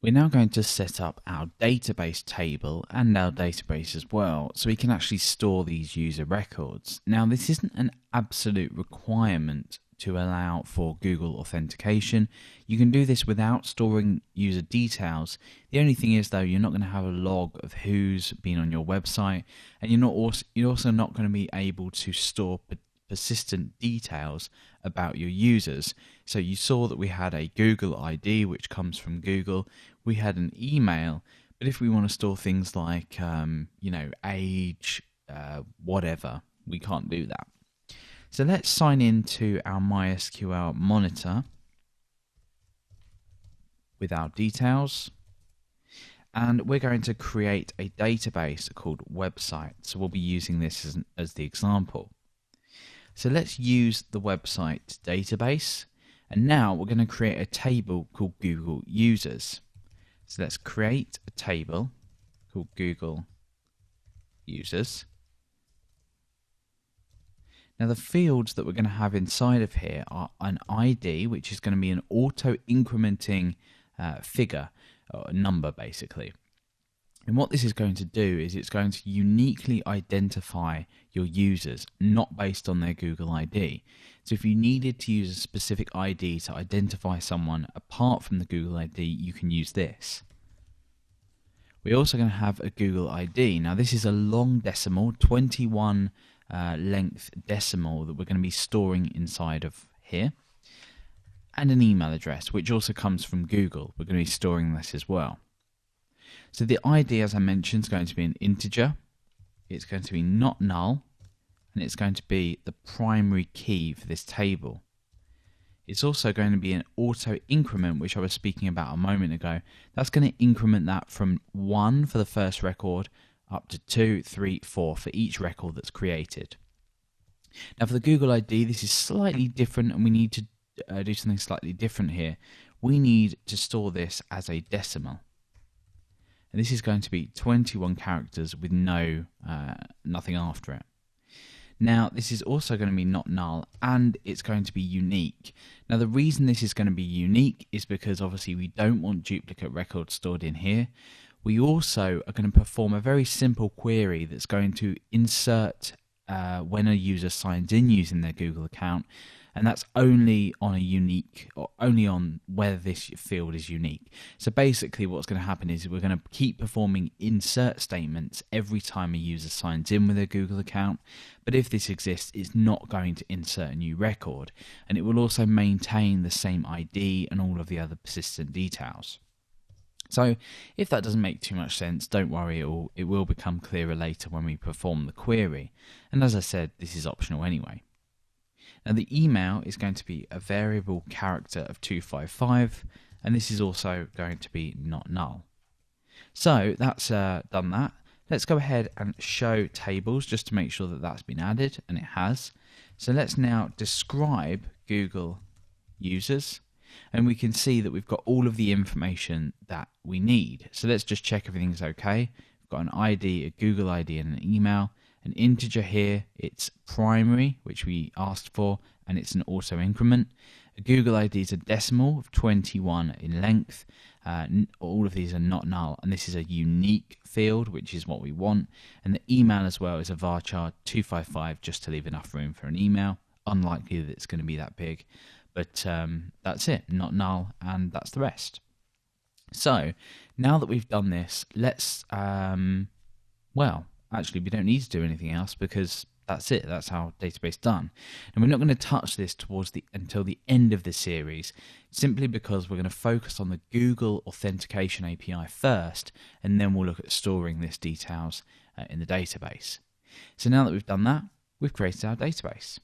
We're now going to set up our database table and our database as well, so we can actually store these user records. Now, this isn't an absolute requirement to allow for Google Authentication. You can do this without storing user details. The only thing is, though, you're not going to have a log of who's been on your website, and you're also not going to be able to store persistent details about your users. So you saw that we had a Google ID, which comes from Google. We had an email, but if we want to store things like, age, whatever, we can't do that. So let's sign into our MySQL monitor with our details. And we're going to create a database called website. So we'll be using this as the example. So let's use the website database. And now we're going to create a table called Google Users. So let's create a table called Google Users. Now the fields that we're going to have inside of here are an ID, which is going to be an auto-incrementing figure, or a number basically. And what this is going to do is it's going to uniquely identify your users, not based on their Google ID. So if you needed to use a specific ID to identify someone apart from the Google ID, you can use this. We're also going to have a Google ID. Now this is a long decimal, 21 length decimal that we're going to be storing inside of here. And an email address, which also comes from Google. We're going to be storing this as well. So the ID, as I mentioned, is going to be an integer. It's going to be not null, and it's going to be the primary key for this table. It's also going to be an auto increment, which I was speaking about a moment ago. That's going to increment that from 1 for the first record up to 2, 3, 4 for each record that's created. Now for the Google ID, this is slightly different, and we need to do something slightly different here. We need to store this as a decimal. And this is going to be 21 characters with nothing after it. Now, this is also going to be not null, and it's going to be unique. Now, the reason this is going to be unique is because obviously we don't want duplicate records stored in here. We also are going to perform a very simple query that's going to insert when a user signs in using their Google account, and that's only on a unique, or only on whether this field is unique. So basically what's going to happen is we're going to keep performing insert statements every time a user signs in with a Google account, but if this exists, it's not going to insert a new record, and it will also maintain the same ID and all of the other persistent details. So if that doesn't make too much sense, don't worry, it will become clearer later when we perform the query. And as I said, this is optional anyway. Now the email is going to be a variable character of 255, and this is also going to be not null. So that's done that. Let's go ahead and show tables just to make sure that that's been added, and it has. So let's now describe Google Users, and we can see that we've got all of the information that we need. So let's just check everything's okay. We've got an ID, a Google ID, and an email. An integer here, it's primary, which we asked for, and it's an auto increment. A Google ID is a decimal of 21 in length. All of these are not null, and this is a unique field, which is what we want. And the email as well is a varchar 255, just to leave enough room for an email. Unlikely that it's going to be that big, but that's it, not null, and that's the rest. So now that we've done this, let's actually, we don't need to do anything else because that's it. That's our database done. And we're not going to touch this until the end of the series, simply because we're going to focus on the Google Authentication API first, and then we'll look at storing this details in the database. So now that we've done that, we've created our database.